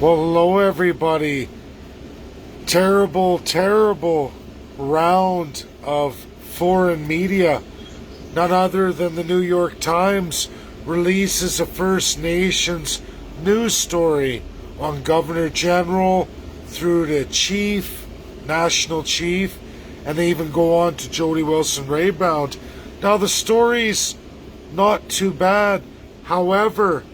Well, hello, everybody. Terrible, terrible round of foreign media. None other than the New York Times releases a First Nations news story on Governor General through to Chief, National Chief, and they even go on to Jody Wilson-Raybould. Now, the story's not too bad. However,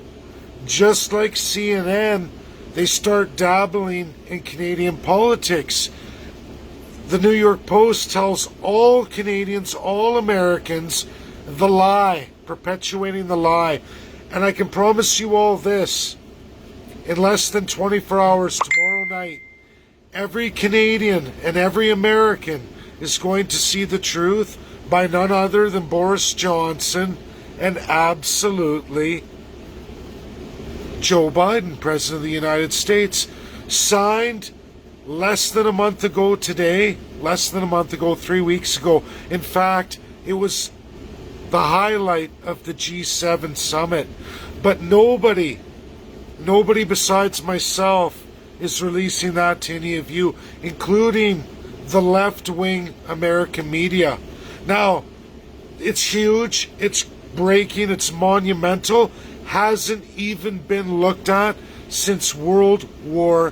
just like CNN, they start dabbling in Canadian politics. The New York Post tells all Canadians, all Americans, the lie, perpetuating the lie. And I can promise you all this: in less than 24 hours tomorrow night, every Canadian and every American is going to see the truth by none other than Boris Johnson and absolutely Joe Biden, President of the United States. Signed less than a month ago today, 3 weeks ago. In fact, it was the highlight of the G7 summit. But nobody besides myself is releasing that to any of you, including the left-wing American media. Now, it's huge, it's breaking, it's monumental, hasn't even been looked at since World War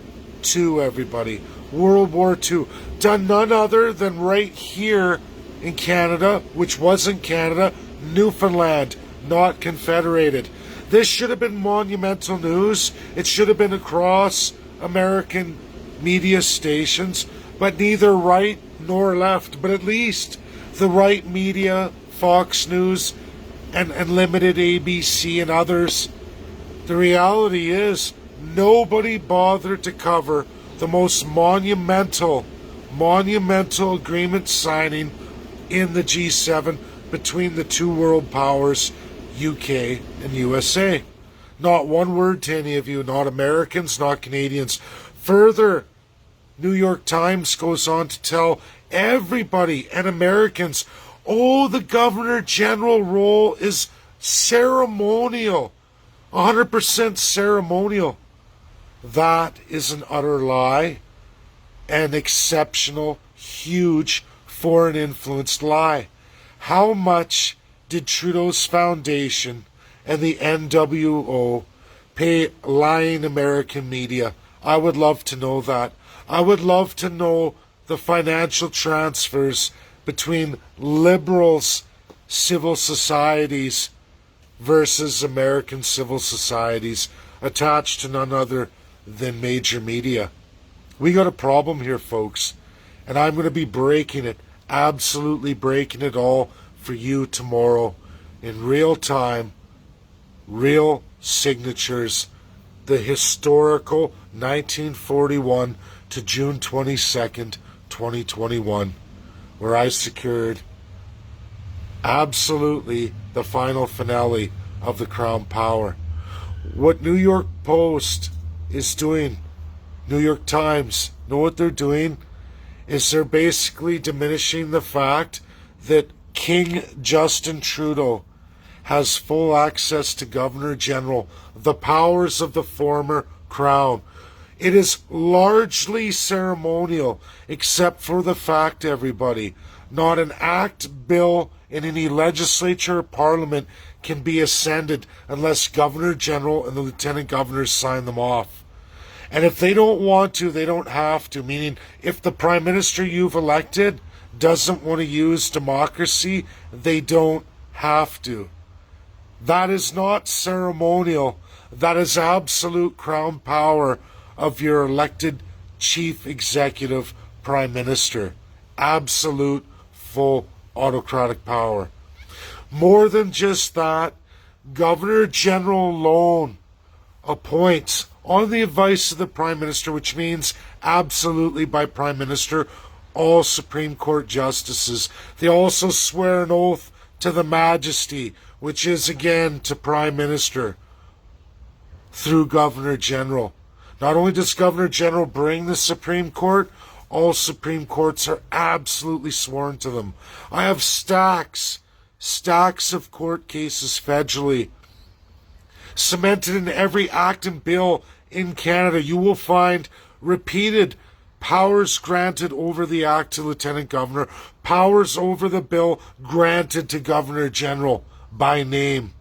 II, everybody. World War II. Done none other than right here in Canada, which wasn't Canada, Newfoundland, not Confederated. This should have been monumental news. It should have been across American media stations, but neither right nor left. But at least the right media, Fox News, and limited ABC and others, the reality is nobody bothered to cover the most monumental agreement signing in the G7 between the two world powers, UK and USA. Not one word to any of you, not Americans, not Canadians. Further, New York Times goes on to tell everybody and Americans, oh, the Governor General role is ceremonial, 100% ceremonial. That is an utter lie, an exceptional, huge, foreign influenced lie. How much did Trudeau's foundation and the NWO pay lying American media? I would love to know that. I would love to know the financial transfers between liberals' civil societies versus American civil societies attached to none other than major media. We got a problem here, folks, and I'm going to be breaking it, absolutely breaking it all for you tomorrow in real time, real signatures, the historical 1941 to June 22nd, 2021. Where I secured absolutely the final finale of the Crown Power. What New York Post is doing, New York Times, know what they're doing? Is they're basically diminishing the fact that King Justin Trudeau has full access to Governor General, the powers of the former Crown. It is largely ceremonial, except for the fact, everybody, not an act, bill in any legislature or parliament can be ascended unless Governor General and the Lieutenant Governors sign them off. And if they don't want to, they don't have to, meaning if the Prime Minister you've elected doesn't want to use democracy, they don't have to. That is not ceremonial. That is absolute Crown power of your elected chief executive prime minister. Absolute, full autocratic power. More than just that, Governor General alone appoints, on the advice of the Prime Minister, which means absolutely by Prime Minister, all Supreme Court justices. They also swear an oath to the Majesty, which is again to Prime Minister, through Governor General. Not only does Governor General bring the Supreme Court, all Supreme Courts are absolutely sworn to them. I have stacks of court cases federally, cemented in every act and bill in Canada, you will find repeated powers granted over the Act to Lieutenant Governor, powers over the bill granted to Governor General by name.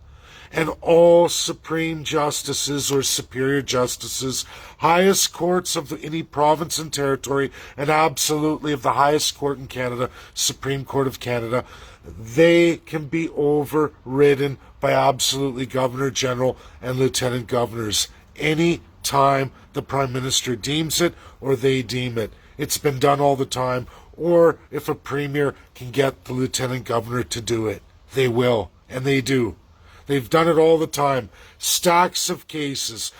And all Supreme Justices or Superior Justices, highest courts of any province and territory, and absolutely of the highest court in Canada, Supreme Court of Canada, they can be overridden by absolutely Governor General and Lieutenant Governors any time the Prime Minister deems it or they deem it. It's been done all the time. Or if a Premier can get the Lieutenant Governor to do it, they will, and they do. They've done it all the time. Stacks of cases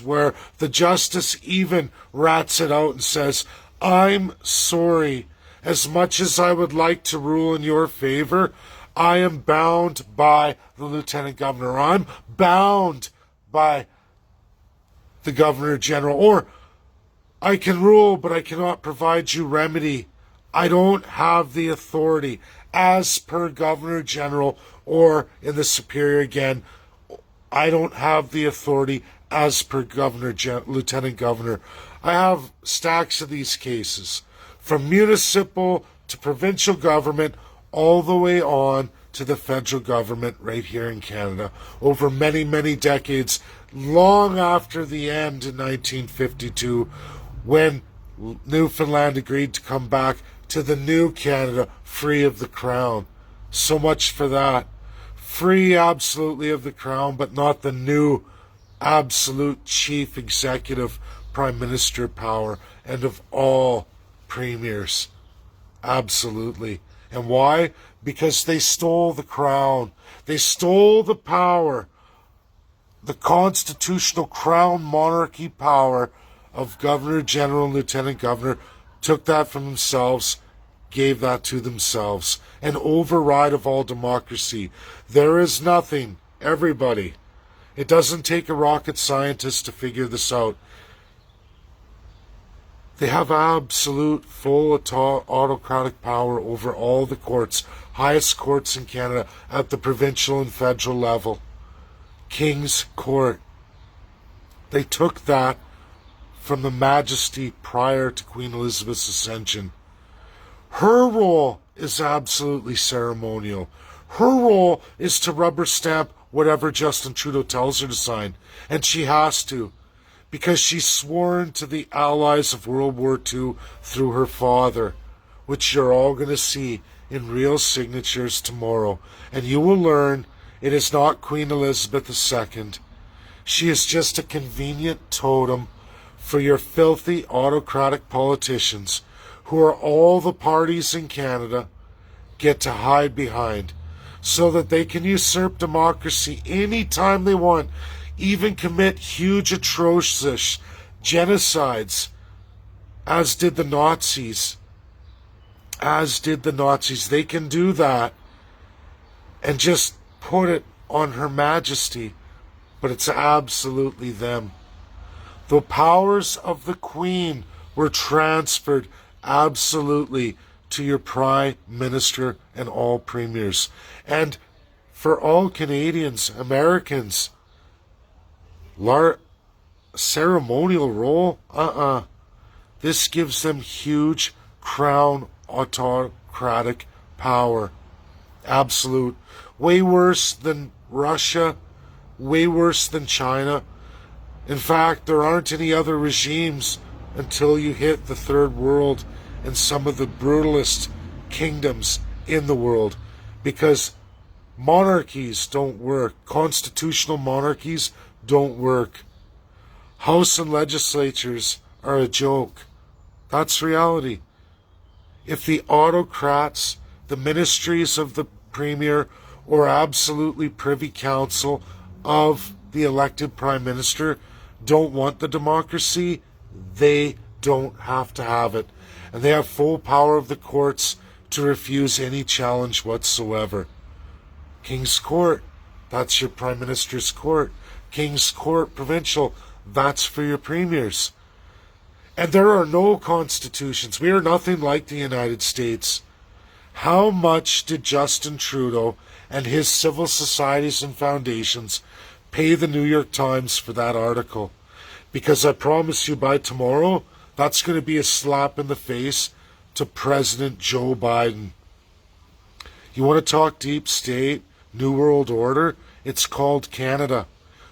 where the justice even rats it out and says, I'm sorry, as much as I would like to rule in your favor, I am bound by the Lieutenant Governor. I'm bound by the Governor General. Or I can rule, but I cannot provide you remedy. I don't have the authority as per Governor General, or in the Superior again, I don't have the authority as per Lieutenant Governor. I have stacks of these cases, from municipal to provincial government, all the way on to the federal government right here in Canada, over many, many decades, long after the end in 1952, when Newfoundland agreed to come back to the new Canada, free of the Crown. So much for that. Free absolutely of the Crown, but not the new absolute chief executive Prime Minister power and of all premiers. Absolutely. And why? Because they stole the Crown. They stole the power, the constitutional Crown monarchy power of Governor General and Lieutenant Governor, took that from themselves, gave that to themselves. An override of all democracy. There is nothing, everybody. It doesn't take a rocket scientist to figure this out. They have absolute full autocratic power over all the courts, highest courts in Canada at the provincial and federal level. King's Court. They took that from the Majesty prior to Queen Elizabeth's ascension. Her role is absolutely ceremonial. Her role is to rubber stamp whatever Justin Trudeau tells her to sign. And she has to, because she's sworn to the allies of World War II through her father, which you're all going to see in real signatures tomorrow. And you will learn it is not Queen Elizabeth II. She is just a convenient totem for your filthy autocratic politicians, who are all the parties in Canada get to hide behind, so that they can usurp democracy anytime they want, even commit huge atrocious genocides, as did the Nazis. They can do that and just put it on Her Majesty, but it's absolutely them. The powers of the Queen were transferred absolutely to your Prime Minister and all premiers. And for all Canadians, Americans, ceremonial role? This gives them huge Crown autocratic power. Absolute. Way worse than Russia, way worse than China. In fact, there aren't any other regimes until you hit the third world and some of the brutalist kingdoms in the world, because monarchies don't work. Constitutional monarchies don't work. House and legislatures are a joke. That's reality. If the autocrats, the ministries of the Premier, or absolutely Privy Council of the elected Prime Minister don't want the democracy, they don't have to have it. And they have full power of the courts to refuse any challenge whatsoever. King's Court, that's your Prime Minister's court. King's Court Provincial, that's for your premiers. And there are no constitutions. We are nothing like the United States. How much did Justin Trudeau and his civil societies and foundations Pay the New York Times for that article. Because I promise you by tomorrow, that's going to be a slap in the face to President Joe Biden. You want to talk deep state, New World Order? It's called Canada,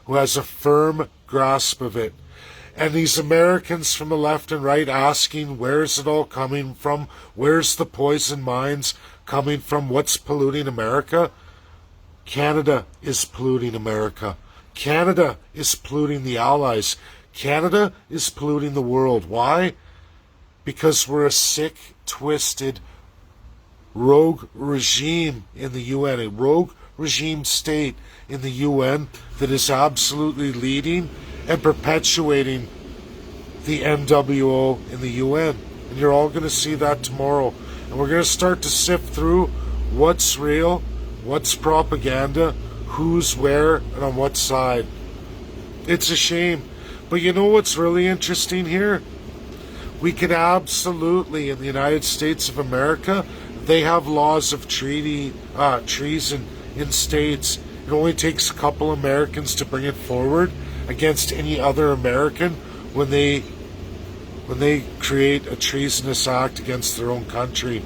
who has a firm grasp of it. And these Americans from the left and right asking, where's it all coming from? Where's the poison mines coming from? What's polluting America? Canada is polluting America. Canada is polluting the Allies. Canada is polluting the world. Why? Because we're a sick, twisted, rogue regime in the UN, a rogue regime state in the UN that is absolutely leading and perpetuating the NWO in the UN. And you're all going to see that tomorrow. And we're going to start to sift through what's real, what's propaganda, who's where, and on what side. It's a shame. But you know what's really interesting here? We could absolutely, in the United States of America, they have laws of treason in states. It only takes a couple Americans to bring it forward against any other American when they create a treasonous act against their own country.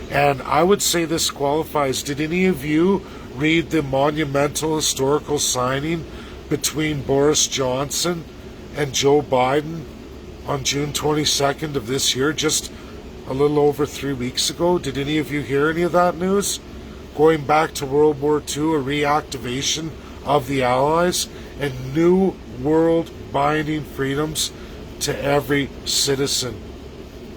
And I would say this qualifies. Did any of you read the monumental historical signing between Boris Johnson and Joe Biden on June 22nd of this year, just a little over 3 weeks ago? Did any of you hear any of that news? Going back to World War II, a reactivation of the Allies, and new world binding freedoms to every citizen.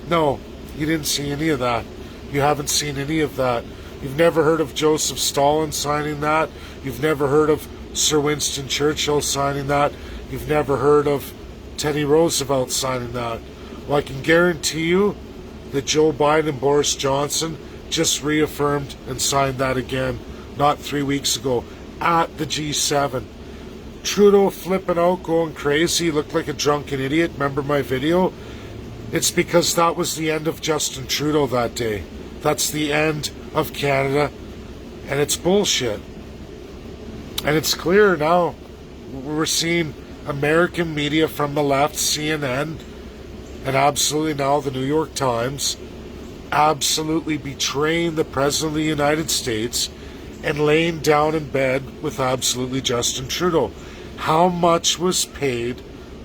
No, you didn't see any of that. You haven't seen any of that. You've never heard of Joseph Stalin signing that. You've never heard of Sir Winston Churchill signing that. You've never heard of Teddy Roosevelt signing that. Well, I can guarantee you that Joe Biden and Boris Johnson just reaffirmed and signed that again, not 3 weeks ago, at the G7. Trudeau flipping out, going crazy, looked like a drunken idiot. Remember my video? It's because that was the end of Justin Trudeau that day. That's the end of Canada, and it's bullshit. And it's clear now. We're seeing American media from the left, CNN, and absolutely now the New York Times, absolutely betraying the President of the United States and laying down in bed with absolutely Justin Trudeau. How much was paid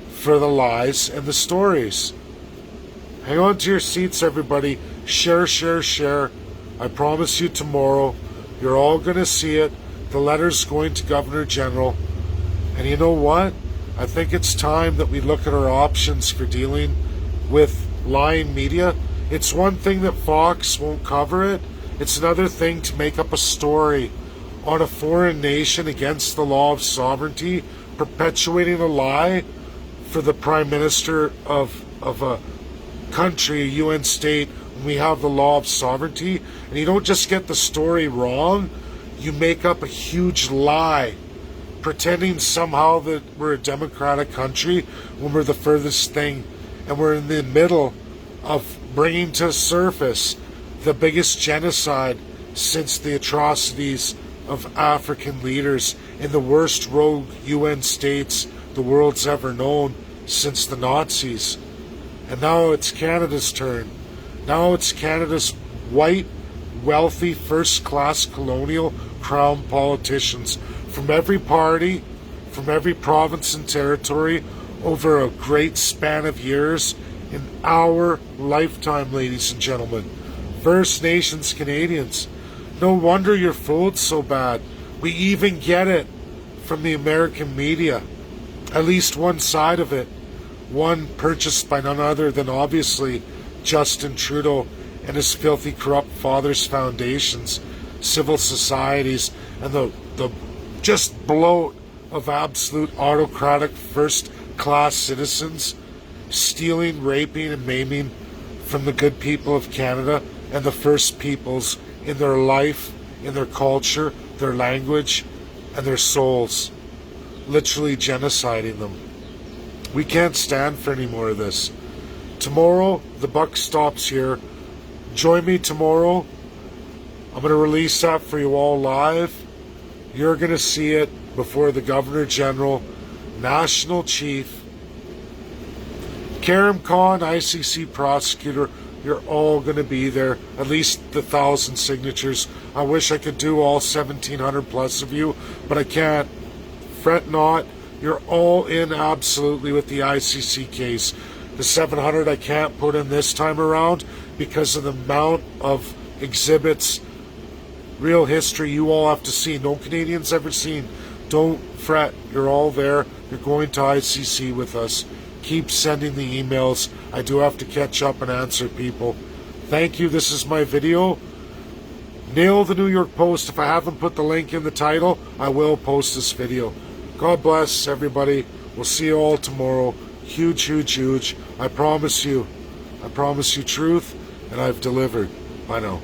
for the lies and the stories? Hang on to your seats, everybody. Share, share, share. I promise you tomorrow, you're all going to see it. The letter's going to Governor General. And you know what? I think it's time that we look at our options for dealing with lying media. It's one thing that Fox won't cover it. It's another thing to make up a story on a foreign nation against the law of sovereignty, perpetuating a lie for the Prime Minister of a country, a UN state, when we have the law of sovereignty. And you don't just get the story wrong, you make up a huge lie, pretending somehow that we're a democratic country when we're the furthest thing, and we're in the middle of bringing to surface the biggest genocide since the atrocities of African leaders in the worst rogue UN states the world's ever known since the Nazis. And now it's Canada's turn. Now it's Canada's white, wealthy, first-class colonial crown politicians from every party, from every province and territory, over a great span of years, in our lifetime, ladies and gentlemen. First Nations Canadians. No wonder you're fooled so bad. We even get it from the American media. At least one side of it. One purchased by none other than obviously Justin Trudeau and his filthy, corrupt father's foundations, civil societies, and the just bloat of absolute autocratic first-class citizens stealing, raping, and maiming from the good people of Canada and the First Peoples in their life, in their culture, their language, and their souls. Literally genociding them. We can't stand for any more of this. Tomorrow, the buck stops here. Join me tomorrow. I'm going to release that for you all live. You're going to see it. before the Governor General, National Chief, Karim Khan, ICC prosecutor. You're all going to be there, at least the 1,000 signatures. I wish I could do all 1,700 plus of you, but I can't. Fret not. You're all in absolutely with the ICC case. The 700 I can't put in this time around because of the amount of exhibits, real history you all have to see. No Canadians ever seen. Don't fret. You're all there. You're going to ICC with us. Keep sending the emails. I do have to catch up and answer people. Thank you. This is my video. Nail the New York Post. If I haven't put the link in the title, I will post this video. God bless everybody. We'll see you all tomorrow. Huge, huge, huge. I promise you truth, and I've delivered. Bye now.